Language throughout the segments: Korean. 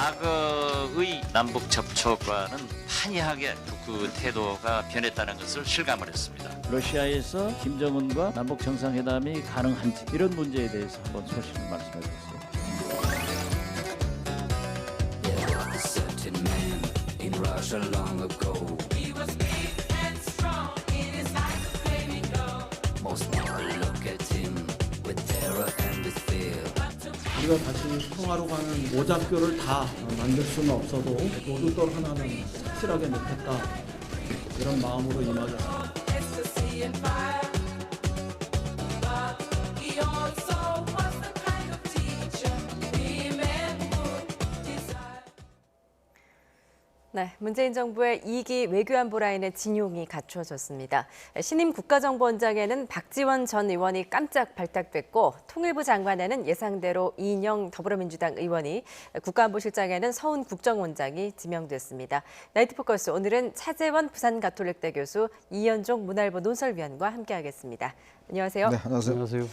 과거의 남북 접촉과는 판이하게 그 태도가 변했다는 것을 실감을 했습니다. 러시아에서 김정은과 남북 정상회담이 가능한지 이런 문제에 대해서 한번 소신을 말씀해 주세요. 우리가 다시 통화로 가는 모작교를 다 만들 수는 없어도 모두 또 하나는 확실하게 맺겠다 이런 마음으로 임하겠습니다. 네, 문재인 정부의 2기 외교안보 라인의 진용이 갖추어졌습니다. 신임 국가정보원장에는 박지원 전 의원이 깜짝 발탁됐고 통일부 장관에는 예상대로 이인영 더불어민주당 의원이, 국가안보실장에는 서훈 국정원장이 지명됐습니다. 나이트포커스 오늘은 차재원 부산가톨릭대 교수, 이현종 문화일보 논설위원과 함께하겠습니다. 안녕하세요. 네, 안녕하세요. 안녕하세요.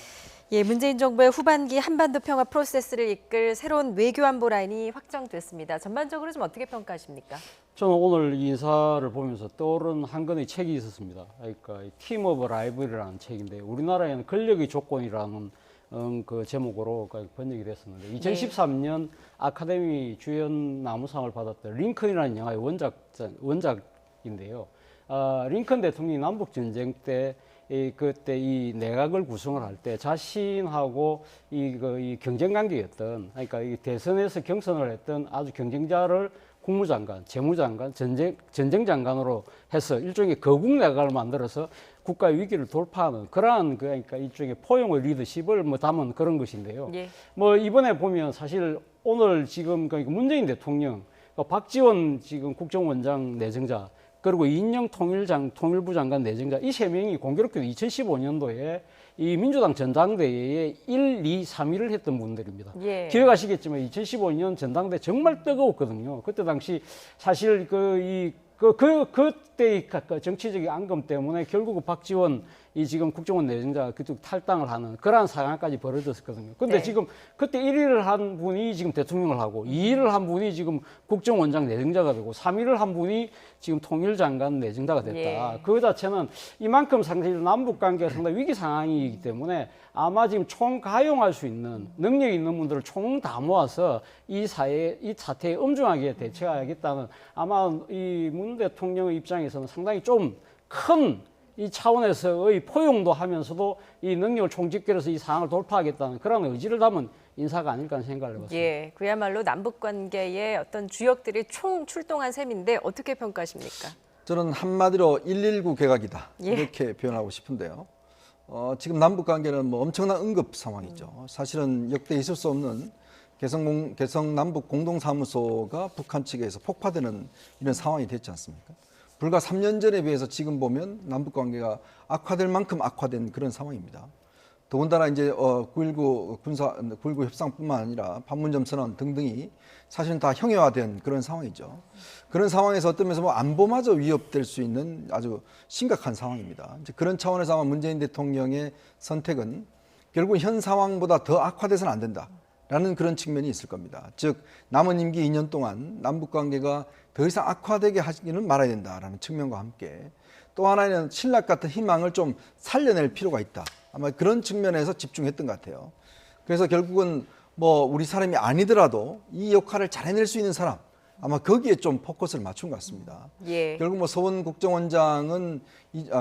예, 문재인 정부의 후반기 한반도 평화 프로세스를 이끌 새로운 외교안보 라인이 확정됐습니다. 전반적으로 좀 어떻게 평가하십니까? 저는 오늘 이 인사를 보면서 떠오른 한 권의 책이 있었습니다. 그러니까 팀 오브 라이벌이라는 책인데 우리나라에는 권력의 조건이라는 그 제목으로 번역이 됐었는데 2013년 아카데미 주연 나무상을 받았던 링컨이라는 영화의 원작인데요. 링컨 대통령이 남북 전쟁 때 그때 이 내각을 구성을 할 때 자신하고 이 경쟁 관계였던, 그러니까 이 대선에서 경선을 했던 아주 경쟁자를 국무장관, 재무장관, 전쟁 장관으로 해서 일종의 거국 내각을 만들어서 국가 위기를 돌파하는 그러한 그러니까 일종의 포용의 리더십을 담은 그런 것인데요. 예. 이번에 보면 사실 오늘 지금 그러니까 문재인 대통령, 박지원 지금 국정원장 내정자, 그리고 이인영 통일부 장관 내정자, 이 세 명이 공교롭게도 2015년도에 이 민주당 전당대회에 1, 2, 3위를 했던 분들입니다. 예. 기억하시겠지만 2015년 전당대 정말 뜨거웠거든요. 그때 당시 사실 그때의 정치적인 앙금 때문에 결국 박지원 이 지금 국정원 내정자가 그쪽 탈당을 하는 그러한 상황까지 벌어졌었거든요. 근데 네. 지금 그때 1위를 한 분이 지금 대통령을 하고 2위를 한 분이 지금 국정원장 내정자가 되고 3위를 한 분이 지금 통일장관 내정자가 됐다. 예. 그 자체는 이만큼 상당히 남북 관계가 상당히 위기 상황이기 때문에 아마 지금 총가용할 수 있는 능력 있는 분들을 총 다 모아서 이 사태에 엄중하게 대처하겠다는 아마 이 문 대통령의 입장에서는 상당히 좀 큰 이 차원에서의 포용도 하면서도 이 능력을 총집결해서 이 상황을 돌파하겠다는 그런 의지를 담은 인사가 아닐까 하는 생각을 해봤습니다. 예, 그야말로 남북 관계의 어떤 주역들이 총 출동한 셈인데 어떻게 평가하십니까? 저는 한마디로 119 개각이다 예. 이렇게 표현하고 싶은데요. 지금 남북 관계는 엄청난 응급 상황이죠. 사실은 역대 있을 수 없는 개성 남북 공동사무소가 북한 측에서 폭파되는 이런 상황이 됐지 않습니까? 불과 3년 전에 비해서 지금 보면 남북 관계가 악화될 만큼 악화된 그런 상황입니다. 더군다나 이제 9.19 협상뿐만 아니라 판문점 선언 등등이 사실은 다 형해화된 그런 상황이죠. 그런 상황에서 어떤 면에서 안보마저 위협될 수 있는 아주 심각한 상황입니다. 이제 그런 차원에서 아마 문재인 대통령의 선택은 결국 현 상황보다 더 악화돼서는 안 된다라는 그런 측면이 있을 겁니다. 즉 남은 임기 2년 동안 남북 관계가 더 이상 악화되게 하기는 말아야 된다라는 측면과 함께 또 하나는 신락 같은 희망을 좀 살려낼 필요가 있다. 아마 그런 측면에서 집중했던 것 같아요. 그래서 결국은 우리 사람이 아니더라도 이 역할을 잘 해낼 수 있는 사람, 아마 거기에 좀 포커스를 맞춘 것 같습니다. 예. 결국 서훈 국정원장은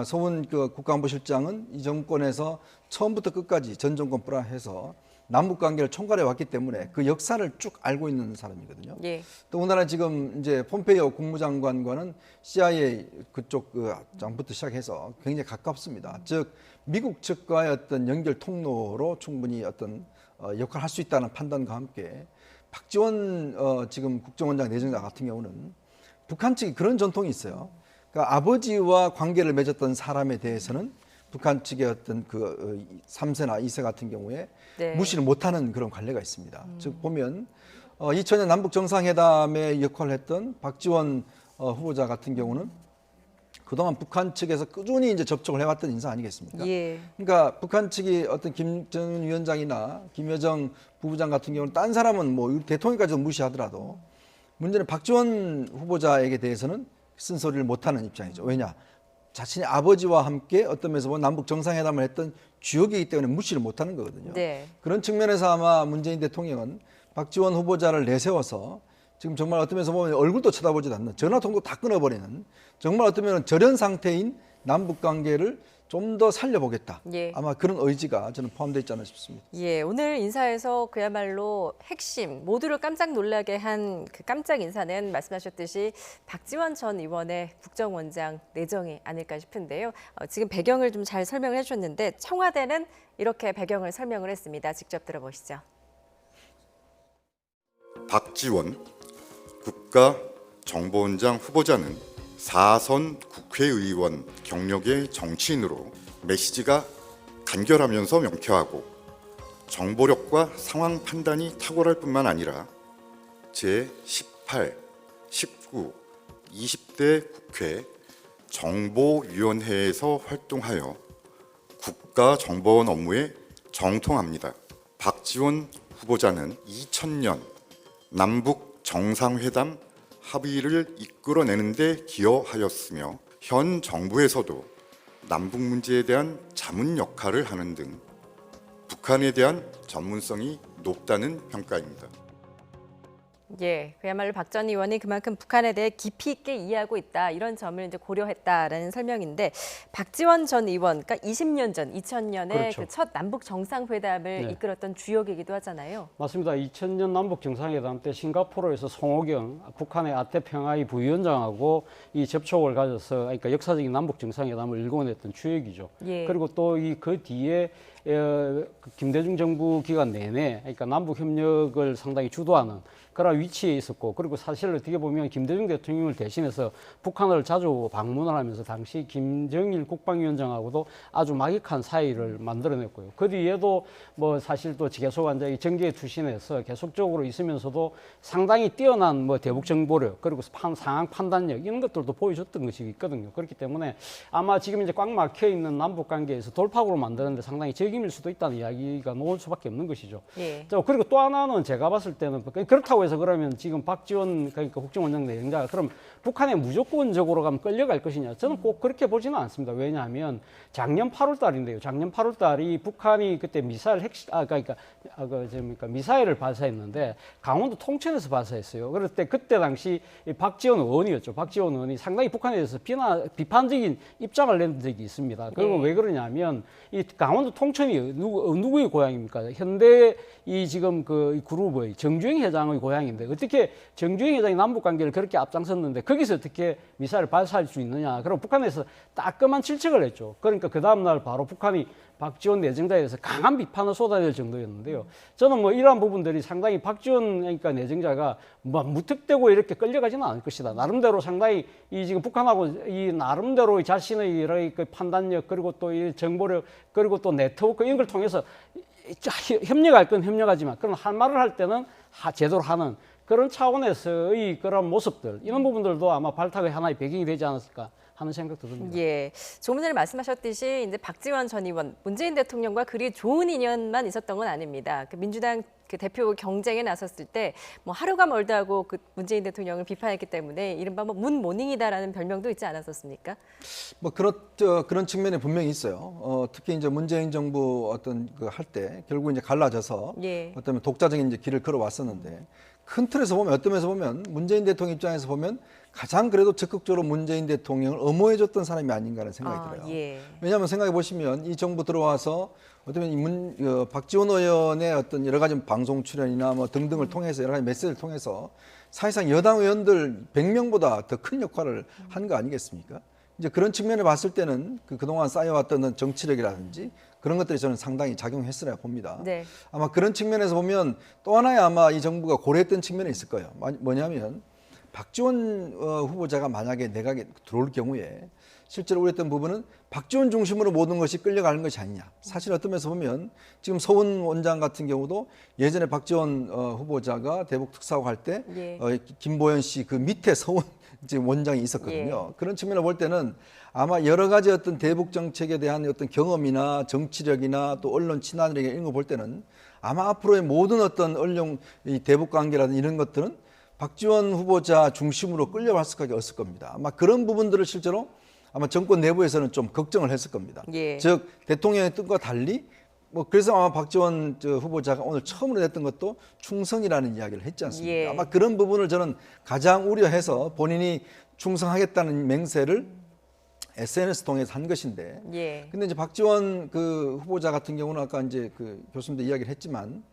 서훈 국가안보실장은 이 정권에서 처음부터 끝까지 전 정권 뿌라해서 남북 관계를 총괄해 왔기 때문에 그 역사를 쭉 알고 있는 사람이거든요. 예. 더군다나 지금 이제 폼페이오 국무장관과는 CIA 그쪽 장부터 시작해서 굉장히 가깝습니다. 즉 미국 측과의 어떤 연결 통로로 충분히 어떤 역할을 할 수 있다는 판단과 함께 박지원 지금 국정원장 내정자 같은 경우는 북한 측이 그런 전통이 있어요. 그러니까 아버지와 관계를 맺었던 사람에 대해서는 북한 측의 어떤 그 3세나 2세 같은 경우에 네. 무시를 못하는 그런 관례가 있습니다. 즉 보면 2000년 남북 정상회담에 역할을 했던 박지원 후보자 같은 경우는 그동안 북한 측에서 꾸준히 이제 접촉을 해왔던 인사 아니겠습니까? 예. 그러니까 북한 측이 어떤 김정은 위원장이나 김여정 부부장 같은 경우는 딴 사람은 뭐 대통령까지도 무시하더라도 문제는 박지원 후보자에게 대해서는 쓴소리를 못하는 입장이죠. 왜냐? 자신의 아버지와 함께 어떤 면에서 보면 남북 정상회담을 했던 주역이기 때문에 무시를 못하는 거거든요. 네. 그런 측면에서 아마 문재인 대통령은 박지원 후보자를 내세워서 지금 정말 어떤 면에서 보면 얼굴도 쳐다보지도 않는, 전화통도 다 끊어버리는, 정말 어떤 면은 절연 상태인 남북 관계를 좀 더 살려보겠다. 예. 아마 그런 의지가 저는 포함되어 있지 않나 싶습니다. 예, 오늘 인사에서 그야말로 핵심, 모두를 깜짝 놀라게 한 그 깜짝 인사는 말씀하셨듯이 박지원 전 의원의 국정원장 내정이 아닐까 싶은데요. 지금 배경을 좀 잘 설명을 해주셨는데 청와대는 이렇게 배경을 설명을 했습니다. 직접 들어보시죠. 박지원 국가정보원장 후보자는 4선 국회의원 경력의 정치인으로 메시지가 간결하면서 명쾌하고 정보력과 상황 판단이 탁월할 뿐만 아니라 제18, 19, 20대 국회 정보위원회에서 활동하여 국가정보원 업무에 정통합니다. 박지원 후보자는 2000년 남북 정상회담 합의를 이끌어내는 데 기여하였으며 현 정부에서도 남북 문제에 대한 자문 역할을 하는 등 북한에 대한 전문성이 높다는 평가입니다. 예, 그야말로 박 전 의원이 그만큼 북한에 대해 깊이 있게 이해하고 있다 이런 점을 이제 고려했다라는 설명인데 박지원 전 의원, 그러니까 20년 전 2000년에 그렇죠. 그 첫 남북 정상회담을 네. 이끌었던 주역이기도 하잖아요. 맞습니다. 2000년 남북 정상회담 때 싱가포르에서 송호경 북한의 아태 평화의 부위원장하고 이 접촉을 가져서 그러니까 역사적인 남북 정상회담을 일궈냈던 주역이죠. 예. 그리고 또 그 뒤에 김대중 정부 기간 내내 그러니까 남북 협력을 상당히 주도하는 그런 위치에 있었고, 그리고 사실 어떻게 보면 김대중 대통령을 대신해서 북한을 자주 방문을 하면서 당시 김정일 국방위원장하고도 아주 막익한 사이를 만들어냈고요. 그 뒤에도 뭐 사실 또 계속 완전히 정계에 투신해서 계속적으로 있으면서도 상당히 뛰어난 뭐 대북 정보력 그리고 상황 판단력 이런 것들도 보여줬던 것이 있거든요. 그렇기 때문에 아마 지금 이제 꽉 막혀 있는 남북 관계에서 돌파구를 만드는데 상당히 적임일 수도 있다는 이야기가 나올 수밖에 없는 것이죠. 예. 자, 그리고 또 하나는 제가 봤을 때는 그렇다고 해서 그러면 지금 박지원 그러니까 국정원장 내정자가 그럼 북한에 무조건적으로 가면 끌려갈 것이냐? 저는 꼭 그렇게 보지는 않습니다. 왜냐하면 작년 8월 달인데요. 작년 8월 달이 북한이 그때 미사일 미사일을 발사했는데 강원도 통천에서 발사했어요. 그럴 때 그때 당시 박지원 의원이었죠. 박지원 의원이 상당히 북한에 대해서 비판적인 입장을 낸 적이 있습니다. 그리고 왜 그러냐면 이 강원도 통천이 누구의 고향입니까? 현대 이 지금 그 그룹의 정주행 회장의 고향인데 어떻게 정주행 회장이 남북 관계를 그렇게 앞장섰는데 거기서 어떻게 미사일을 발사할 수 있느냐? 그럼 북한에서 따끔한 질책을 했죠. 그러니까 그 다음 날 바로 북한이 박지원 내정자에 대해서 강한 비판을 쏟아낼 정도였는데요. 저는 뭐 이러한 부분들이 상당히 박지원 그러니까 내정자가 뭐 무턱대고 이렇게 끌려가지는 않을 것이다. 나름대로 상당히 이 지금 북한하고 이 나름대로 자신의 여러 그 판단력 그리고 또 이 정보력 그리고 또 네트워크 이런 걸 통해서 협력할 건 협력하지만 그런 할 말을 할 때는 제대로 하는 그런 차원에서의 그런 모습들 이런 부분들도 아마 발탁의 하나의 배경이 되지 않았을까 하는 생각도 듭니다. 예, 조금 전에 말씀하셨듯이 이제 박지원 전 의원, 문재인 대통령과 그리 좋은 인연만 있었던 건 아닙니다. 그 민주당 그 대표 경쟁에 나섰을 때 뭐 하루가 멀다 하고 그 문재인 대통령을 비판했기 때문에 이른바 뭐 문모닝이다라는 별명도 있지 않았었습니까? 뭐 그런 측면이 분명히 있어요. 특히 이제 문재인 정부 어떤 그 할 때 결국 이제 갈라져서 예. 어떤 독자적인 이제 길을 걸어왔었는데 큰 틀에서 보면 어떤 면에서 보면 문재인 대통령 입장에서 보면 가장 그래도 적극적으로 문재인 대통령을 엄호해줬던 사람이 아닌가 하는 생각이 들어요. 예. 왜냐하면 생각해 보시면 이 정부 들어와서 어쩌면 박지원 의원의 어떤 여러 가지 방송 출연이나 뭐 등등을 통해서 여러 가지 메시지를 통해서 사실상 여당 의원들 100명보다 더 큰 역할을 한 거 아니겠습니까? 이제 그런 측면을 봤을 때는 그동안 쌓여왔던 정치력이라든지 그런 것들이 저는 상당히 작용했으리라 봅니다. 네. 아마 그런 측면에서 보면 또 하나의 아마 이 정부가 고려했던 측면이 있을 거예요. 뭐냐면 박지원 후보자가 만약에 내각에 들어올 경우에 실제로 우려했던 부분은 박지원 중심으로 모든 것이 끌려가는 것이 아니냐. 사실 어떤 면에서 보면 지금 서훈 원장 같은 경우도 예전에 박지원 후보자가 대북 특사하고 할 때 예. 김보연 씨 그 밑에 서훈 지금 원장이 있었거든요. 예. 그런 측면을 볼 때는 아마 여러 가지 어떤 대북 정책에 대한 어떤 경험이나 정치력이나 또 언론 친화력 이런 거 볼 때는 아마 앞으로의 모든 어떤 언론 이 대북 관계라든지 이런 것들은 박지원 후보자 중심으로 끌려갈 수밖에 없을 겁니다. 아마 그런 부분들을 실제로 아마 정권 내부에서는 좀 걱정을 했을 겁니다. 예. 즉 대통령의 뜻과 달리 뭐 그래서 아마 박지원 후보자가 오늘 처음으로 냈던 것도 충성이라는 이야기를 했지 않습니까? 예. 아마 그런 부분을 저는 가장 우려해서 본인이 충성하겠다는 맹세를 SNS 통해서 한 것인데. 예. 근데 이제 박지원 후보자 같은 경우는 아까 이제 교수님도 이야기를 했지만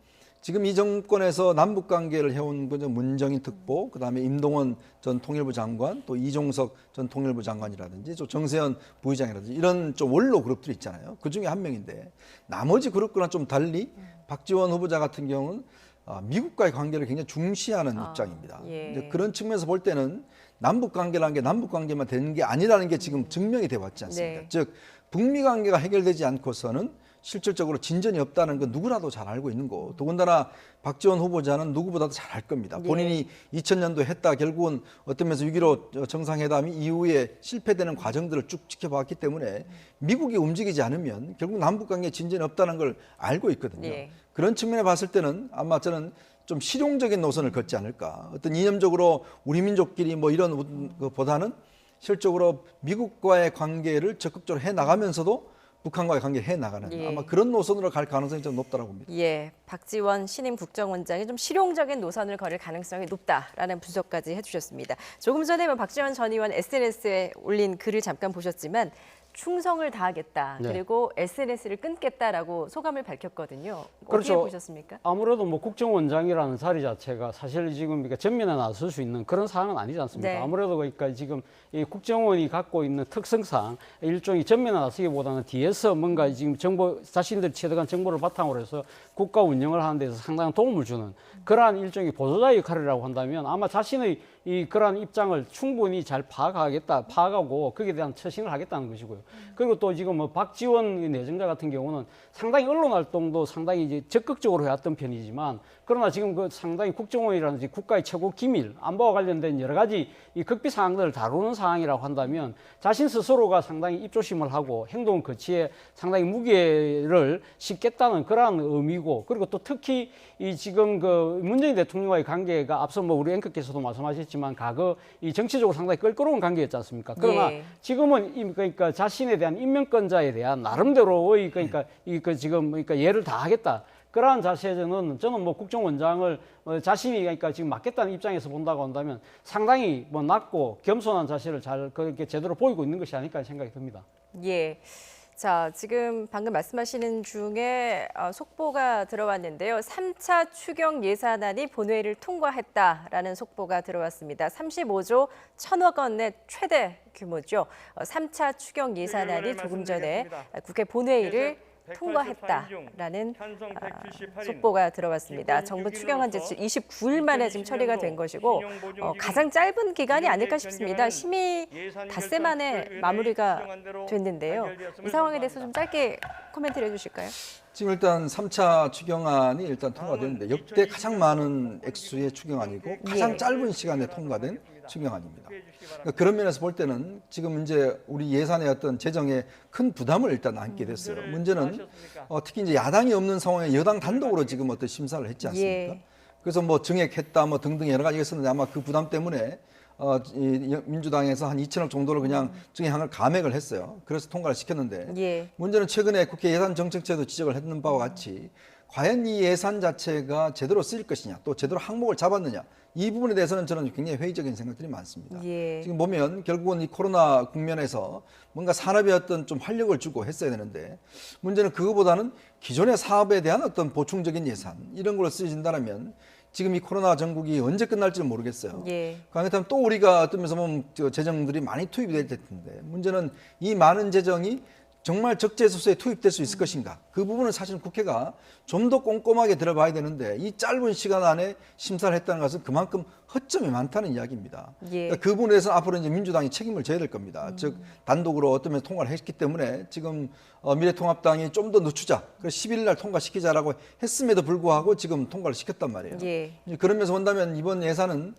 지금 이 정권에서 남북 관계를 해온 문정인 특보, 그다음에 임동원 전 통일부 장관, 또 이종석 전 통일부 장관이라든지 또 정세현 부의장이라든지 이런 좀 원로 그룹들이 있잖아요. 그 중에 한 명인데 나머지 그룹과는 좀 달리 박지원 후보자 같은 경우는 미국과의 관계를 굉장히 중시하는 입장입니다. 예. 이제 그런 측면에서 볼 때는 남북 관계라는 게 남북 관계만 되는 게 아니라는 게 지금 증명이 돼 왔지 않습니까? 네. 즉 북미 관계가 해결되지 않고서는 실질적으로 진전이 없다는 건 누구라도 잘 알고 있는 거. 더군다나 박지원 후보자는 누구보다도 잘 알 겁니다. 예. 본인이 2000년도 했다 결국은 어떤 면에서 6.15 정상회담이 이후에 실패되는 과정들을 쭉 지켜봤기 때문에 미국이 움직이지 않으면 결국 남북관계 진전이 없다는 걸 알고 있거든요. 예. 그런 측면에 봤을 때는 아마 저는 좀 실용적인 노선을 걷지 않을까. 어떤 이념적으로 우리 민족끼리 뭐 이런 것보다는 실적으로 미국과의 관계를 적극적으로 해 나가면서도 북한과의 관계를 해 나가는 예. 아마 그런 노선으로 갈 가능성이 좀 높다고 봅니다. 예, 박지원 신임 국정원장이 좀 실용적인 노선을 걸을 가능성이 높다라는 분석까지 해주셨습니다. 조금 전에 박지원 전 의원 SNS에 올린 글을 잠깐 보셨지만 충성을 다하겠다. 네. 그리고 SNS를 끊겠다라고 소감을 밝혔거든요. 그렇죠. 어떻게 보셨습니까? 아무래도 뭐 국정원장이라는 자리 자체가 사실 지금 그러니까 전면에 나설 수 있는 그런 상황은 아니지 않습니까? 네. 아무래도 그러니까 지금 이 국정원이 갖고 있는 특성상 일종의 전면에 나서기보다는 뒤에서 뭔가 지금 정보 자신들이 취득한 정보를 바탕으로 해서 국가 운영을 하는 데서 상당한 도움을 주는 그러한 일종의 보조자 역할이라고 한다면 아마 자신의 이 그러한 입장을 충분히 잘 파악하고 거기에 대한 처신을 하겠다는 것이고요. 그리고 또 지금 뭐 박지원 내정자 같은 경우는 상당히 언론 활동도 상당히 이제 적극적으로 해왔던 편이지만 그러나 지금 그 상당히 국정원이라든지 국가의 최고 기밀, 안보와 관련된 여러 가지 이 극비 사항들을 다루는 상황이라고 한다면 자신 스스로가 상당히 입조심을 하고 행동 거치에 상당히 무게를 싣겠다는 그러한 의미고 그리고 또 특히 이 지금 그 문재인 대통령과의 관계가 앞서 뭐 우리 앵커께서도 말씀하셨지만 과거 이 정치적으로 상당히 껄끄러운 관계였지 않습니까? 그러나 예. 지금은 그러니까 자신에 대한 임명권자에 대한 나름대로의 그러니까 지금 그러니까 예를 다하겠다. 그러한 자세는 저는 뭐 국정원장을 자신이 그러니까 지금 맡겠다는 입장에서 본다고 한다면 상당히 뭐 낮고 겸손한 자세를 잘 그렇게 제대로 보이고 있는 것이 아닐까 생각이 듭니다. 예. 자, 지금 방금 말씀하시는 중에 속보가 들어왔는데요. 3차 추경 예산안이 본회의를 통과했다라는 속보가 들어왔습니다. 35조 1,000억 원의 최대 규모죠. 3차 추경 예산안이 조금 전에 국회 본회의를 통과했다라는 속보가 들어왔습니다. 정부 추경안 제출 29일 만에 지금 처리가 된 것이고 가장 짧은 기간이 아닐까 싶습니다. 심의 닷새 만에 마무리가 됐는데요. 이 상황에 대해서 좀 짧게 코멘트를 해주실까요? 지금 일단 3차 추경안이 일단 통과됐는데 역대 가장 많은 액수의 추경안이고 가장 예. 짧은 시간에 통과된 추경안입니다. 그러니까 그런 면에서 볼 때는 지금 이제 우리 예산의 어떤 재정에 큰 부담을 일단 안게 됐어요. 문제는 특히 이제 야당이 없는 상황에 여당 단독으로 지금 어떤 심사를 했지 않습니까? 예. 그래서 뭐 증액했다 뭐 등등 여러 가지가 있었는데 아마 그 부담 때문에 이 민주당에서 한 2천억 정도를 그냥 증액을 감액을 했어요. 그래서 통과를 시켰는데 예. 문제는 최근에 국회 예산정책처에도 지적을 했는 바와 같이 과연 이 예산 자체가 제대로 쓰일 것이냐 또 제대로 항목을 잡았느냐 이 부분에 대해서는 저는 굉장히 회의적인 생각들이 많습니다. 예. 지금 보면 결국은 이 코로나 국면에서 뭔가 산업에 어떤 좀 활력을 주고 했어야 되는데 문제는 그거보다는 기존의 사업에 대한 어떤 보충적인 예산 이런 걸로 쓰여진다면 지금 이 코로나 전국이 언제 끝날지는 모르겠어요. 예. 그렇다면 또 우리가 어떤 면에서 보면 재정들이 많이 투입이 될 텐데 문제는 이 많은 재정이 정말 적재소수에 투입될 수 있을 것인가? 그 부분은 사실 국회가 좀 더 꼼꼼하게 들어봐야 되는데 이 짧은 시간 안에 심사를 했다는 것은 그만큼 허점이 많다는 이야기입니다. 예. 그러니까 그 부분에 대해서 앞으로 이제 민주당이 책임을 져야 될 겁니다. 즉 단독으로 어떤 면에서 통과를 했기 때문에 지금 미래통합당이 좀 더 늦추자, 그래서 11일 날 통과시키자라고 했음에도 불구하고 지금 통과를 시켰단 말이에요. 예. 그러면서 본다면 이번 예산은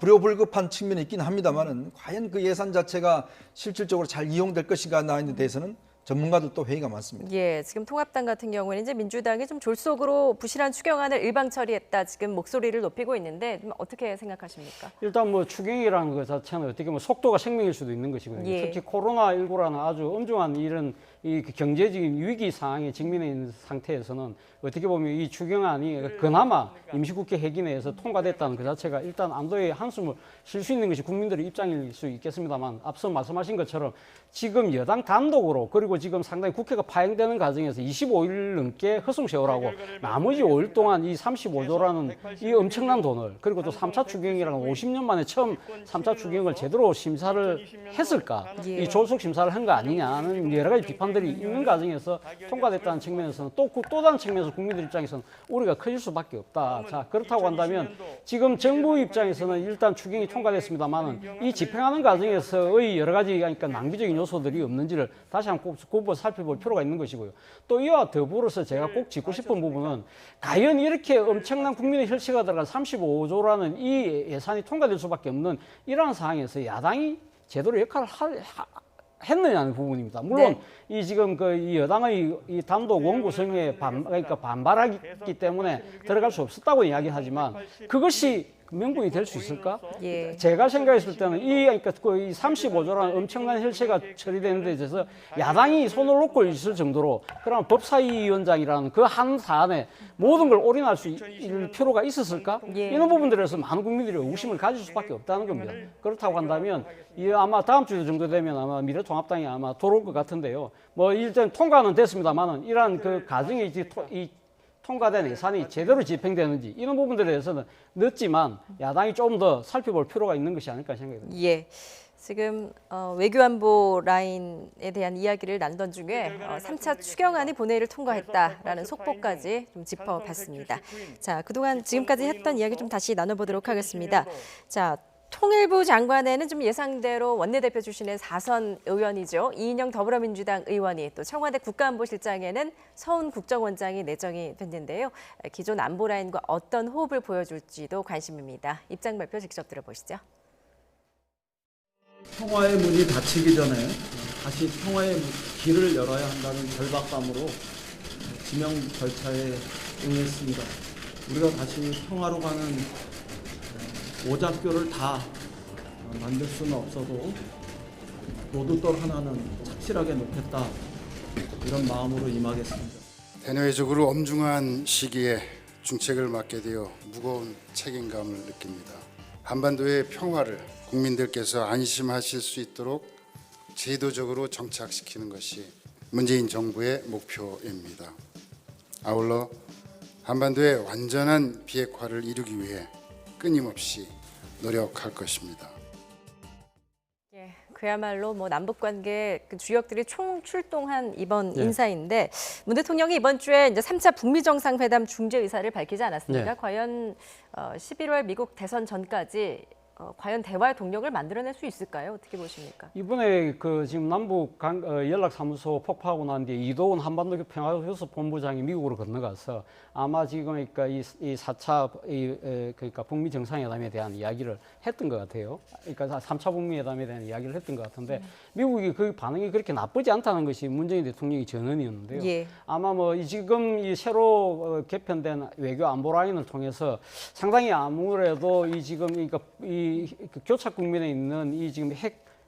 불효불급한 측면이 있긴 합니다만은 과연 그 예산 자체가 실질적으로 잘 이용될 것인가에 대해서는 전문가들도 회의가 많습니다. 예, 지금 통합당 같은 경우에는 이제 민주당이 좀 졸속으로 부실한 추경안을 일방 처리했다 지금 목소리를 높이고 있는데 좀 어떻게 생각하십니까? 일단 뭐 추경이라는 것 자체는 어떻게 보면 속도가 생명일 수도 있는 것이고요. 예. 특히 코로나19라는 아주 엄중한 이런 이 경제적인 위기 상황에 직면해 있는 상태에서는 어떻게 보면 이 추경안이 그나마 임시국회 회기 내에서 통과됐다는 그 자체가 일단 안도의 한숨을 쉴 수 있는 것이 국민들의 입장일 수 있겠습니다만 앞서 말씀하신 것처럼 지금 여당 단독으로 그리고 지금 상당히 국회가 파행되는 과정에서 25일 넘게 허송 세월하고 나머지 5일 동안 이 35조라는 이 엄청난 돈을 그리고 또 3차 추경이라는 50년 만에 처음 3차 추경을 제대로 심사를 했을까? 예. 이 졸속 심사를 한 거 아니냐는 여러 가지 비판들이 있는 과정에서 통과됐다는 측면에서는 또 다른 측면에서 국민들 입장에서는 우리가 커질 수밖에 없다. 자, 그렇다고 한다면 지금 정부 입장에서는 일단 추경이 통과됐습니다만은 이 집행하는 과정에서의 여러 가지 그러니까 낭비적인 요소들이 없는지를 다시 한번 꼽아 살펴볼 필요가 있는 것이고요. 또 이와 더불어서 제가 꼭 짚고 싶은 부분은 과연 이렇게 엄청난 국민의 혈세가 들어간 35조라는 이 예산이 통과될 수밖에 없는 이러한 상황에서 야당이 제대로 역할을 했느냐는 부분입니다. 물론 이 지금 이 여당의 이 단독 원구성에 그러니까 반발하기 때문에 들어갈 수 없었다고 이야기하지만 그것이 명분이 될 수 있을까? 예. 제가 생각했을 때는 그러니까 이 35조라는 엄청난 혈세가 처리되는 데 있어서 야당이 손을 놓고 있을 정도로 그럼 법사위원장이라는 그 한 사안에 모든 걸 올인할 수 있을 필요가 있었을까? 예. 이런 부분들에서 많은 국민들이 의구심을 가질 수밖에 없다는 겁니다. 그렇다고 한다면 아마 다음 주 정도 되면 아마 미래통합당이 아마 돌아올 것 같은데요. 뭐 일단 통과는 됐습니다만은 이러한 그 과정에 이 통과된 예산이 제대로 집행되는지 이런 부분들에 대해서는 늦지만 야당이 좀 더 살펴볼 필요가 있는 것이 아닐까 생각합니다. 예. 지금 외교안보 라인에 대한 이야기를 나누던 중에 3차 추경안이 본회의를 통과했다라는 속보까지 좀 짚어봤습니다. 자, 그동안 지금까지 했던 이야기 좀 다시 나눠보도록 하겠습니다. 자, 통일부 장관에는 좀 예상대로 원내대표 출신의 4선 의원이죠. 이인영 더불어민주당 의원이 또 청와대 국가안보실장에는 서훈 국정원장이 내정이 됐는데요. 기존 안보 라인과 어떤 호흡을 보여줄지도 관심입니다. 입장 발표 직접 들어보시죠. 평화의 문이 닫히기 전에 다시 평화의 길을 열어야 한다는 절박감으로 지명 절차에 응했습니다. 우리가 다시 평화로 가는 오작교를 다 만들 수는 없어도 로드돌 하나는 착실하게 놓겠다 이런 마음으로 임하겠습니다. 대내외적으로 엄중한 시기에 중책을 맡게 되어 무거운 책임감을 느낍니다. 한반도의 평화를 국민들께서 안심하실 수 있도록 제도적으로 정착시키는 것이 문재인 정부의 목표입니다. 아울러 한반도의 완전한 비핵화를 이루기 위해 끊임없이 노력할 것입니다. 예, 그야말로 뭐 남북 관계 그 주역들이 총 출동한 이번 인사인데 문 대통령이 이번 주에 이제 3차 북미 정상회담 중재 의사를 밝히지 않았습니까? 과연 11월 미국 대선 전까지 과연 대화의 동력을 만들어낼 수 있을까요? 어떻게 보십니까? 이번에 지금 남북 연락사무소 폭파하고 난 뒤에 이도훈 한반도 평화교섭 본부장이 미국으로 건너가서 아마 지금 그러니까 이 4차 그러니까 북미 정상회담에 대한 이야기를 했던 것 같아요. 그러니까 3차 북미 회담에 대한 이야기를 했던 것 같은데 미국이 그 반응이 그렇게 나쁘지 않다는 것이 문재인 대통령의 전언이었는데요. 예. 아마 지금 이 새로 개편된 외교 안보 라인을 통해서 상당히 아무래도 그러니까 이 교착 국면에 있는 이 지금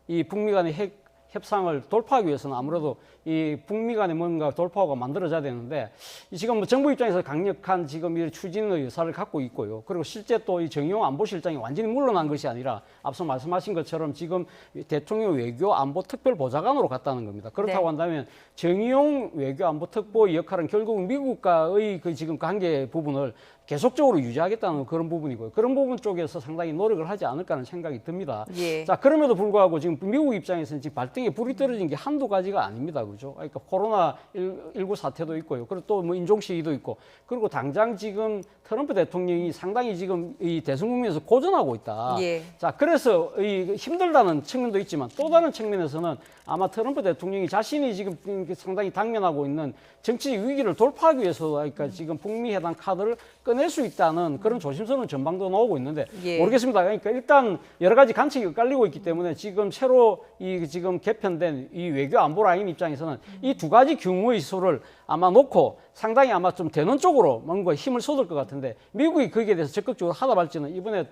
이 북미 간의 핵 협상을 돌파하기 위해서는 아무래도 이 북미 간에 뭔가 돌파구가 만들어져야 되는데 지금 정부 입장에서 강력한 지금 이 추진의 의사를 갖고 있고요. 그리고 실제 또 이 정의용 안보실장이 완전히 물러난 것이 아니라 앞서 말씀하신 것처럼 지금 대통령 외교 안보 특별 보좌관으로 갔다는 겁니다. 그렇다고 한다면 정의용 외교 안보 특보의 역할은 결국 미국과의 지금 관계 부분을 계속적으로 유지하겠다는 그런 부분이고요. 그런 부분 쪽에서 상당히 노력을 하지 않을까 하는 생각이 듭니다. 예. 자, 그럼에도 불구하고 지금 미국 입장에서는 지금 발등에 등에 불이 떨어진 게 한두 가지가 아닙니다. 그죠? 그러니까 코로나19 사태도 있고요. 그리고 또 뭐 인종 시위도 있고, 그리고 당장 지금 트럼프 대통령이 상당히 지금 이 대선 국면에서 고전하고 있다. 예. 자, 그래서 이 힘들다는 측면도 있지만 또 다른 측면에서는 아마 트럼프 대통령이 자신이 지금 상당히 당면하고 있는 정치적 위기를 돌파하기 위해서 그러니까 지금 북미 회담 카드를 꺼낼 수 있다는 그런 조심스러운 전망도 나오고 있는데 예. 모르겠습니다. 그러니까 일단 여러 가지 관측이 깔리고 있기 때문에 지금 새로 이 지금 개편된 이 외교 안보 라인 입장에서는 이 두 가지 규모의 수를 아마 놓고 상당히 아마 좀 되는 쪽으로 뭔가 힘을 쏟을 것 같은데 미국이 거기에 대해서 적극적으로 하다 발지는 이번에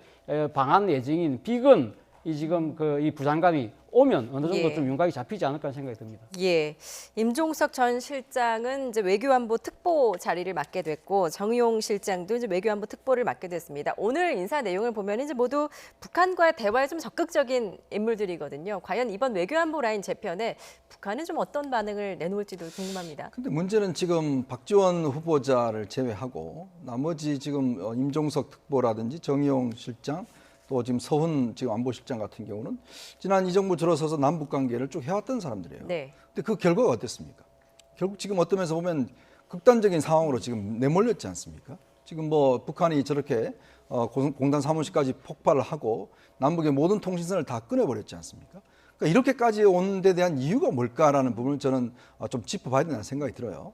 방한 예정인 비건 이 지금 그 이 부장관이 오면 어느 정도 예. 좀 윤곽이 잡히지 않을까 생각이 듭니다. 예, 임종석 전 실장은 이제 외교안보 특보 자리를 맡게 됐고 정의용 실장도 이제 외교안보 특보를 맡게 됐습니다. 오늘 인사 내용을 보면 이제 모두 북한과의 대화에 좀 적극적인 인물들이거든요. 과연 이번 외교안보 라인 재편에 북한은 좀 어떤 반응을 내놓을지도 궁금합니다. 근데 문제는 지금 박지원 후보자를 제외하고 나머지 지금 임종석 특보라든지 정의용 실장 또 지금 서훈 지금 안보실장 같은 경우는 지난 이 정부 들어서서 남북 관계를 쭉 해왔던 사람들이에요. 네. 근데 그 결과가 어땠습니까? 결국 지금 어떤 면에서 보면 극단적인 상황으로 지금 내몰렸지 않습니까? 지금 뭐 북한이 저렇게 공단 사무실까지 폭발을 하고 남북의 모든 통신선을 다 끊어버렸지 않습니까? 그러니까 이렇게까지 온 데 대한 이유가 뭘까라는 부분을 저는 좀 짚어봐야 된다는 생각이 들어요.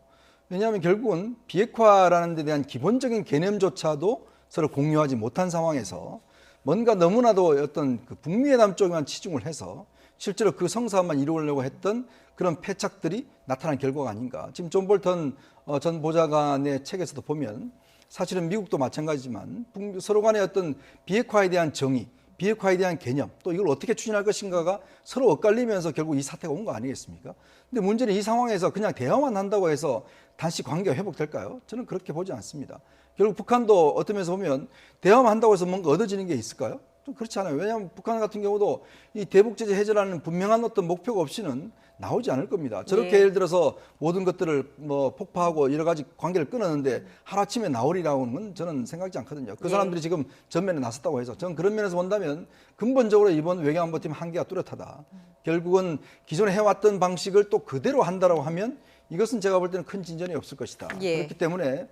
왜냐하면 결국은 비핵화라는 데 대한 기본적인 개념조차도 서로 공유하지 못한 상황에서 뭔가 너무나도 어떤 그 북미 회담 쪽에만 치중을 해서 실제로 그 성사만 이루려고 했던 그런 패착들이 나타난 결과가 아닌가. 지금 존 볼턴 전 보좌관의 책에서도 보면 사실은 미국도 마찬가지지만 서로 간의 어떤 비핵화에 대한 정의, 비핵화에 대한 개념, 또 이걸 어떻게 추진할 것인가가 서로 엇갈리면서 결국 이 사태가 온 거 아니겠습니까? 근데 문제는 이 상황에서 그냥 대화만 한다고 해서 단시 관계가 회복될까요? 저는 그렇게 보지 않습니다. 결국 북한도 어떤 면에서 보면 대화만 한다고 해서 뭔가 얻어지는 게 있을까요? 좀 그렇지 않아요. 왜냐하면 북한 같은 경우도 이 대북제재 해제라는 분명한 어떤 목표가 없이는 나오지 않을 겁니다. 저렇게 예. 예를 들어서 모든 것들을 뭐 폭파하고 여러 가지 관계를 끊었는데 하루아침에 나오리라고는 저는 생각지 않거든요. 그 사람들이 지금 전면에 나섰다고 해서 저는 그런 면에서 본다면 근본적으로 이번 외교안보팀 한계가 뚜렷하다. 결국은 기존에 해왔던 방식을 또 그대로 한다라고 하면 이것은 제가 볼 때는 큰 진전이 없을 것이다. 예. 그렇기 때문에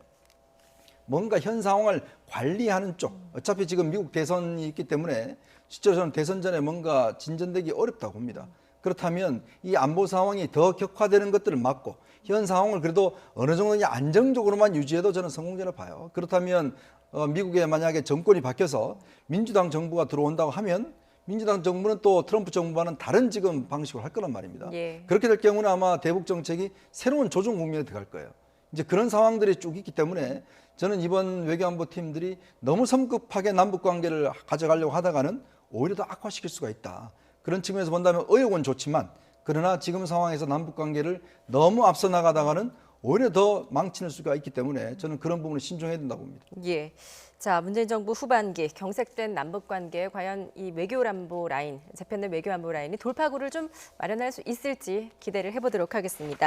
뭔가 현 상황을 관리하는 쪽, 어차피 지금 미국 대선이 있기 때문에 실제로 저는 대선 전에 뭔가 진전되기 어렵다고 봅니다. 그렇다면 이 안보 상황이 더 격화되는 것들을 막고 현 상황을 그래도 어느 정도 안정적으로만 유지해도 저는 성공적으로 봐요. 그렇다면 미국에 만약에 정권이 바뀌어서 민주당 정부가 들어온다고 하면 민주당 정부는 또 트럼프 정부와는 다른 지금 방식으로 할 거란 말입니다. 예. 그렇게 될 경우는 아마 대북 정책이 새로운 조정 국면에 들어갈 거예요. 이제 그런 상황들이 쭉 있기 때문에 저는 이번 외교안보 팀들이 너무 성급하게 남북 관계를 가져가려고 하다가는 오히려 더 악화시킬 수가 있다. 그런 측면에서 본다면 의욕은 좋지만 그러나 지금 상황에서 남북 관계를 너무 앞서 나가다가는 오히려 더 망칠 수가 있기 때문에 저는 그런 부분을 신중해야 된다고 봅니다. 예. 자, 문재인 정부 후반기 경색된 남북 관계에 과연 이 외교안보 라인, 재편된 외교안보 라인이 돌파구를 좀 마련할 수 있을지 기대를 해보도록 하겠습니다.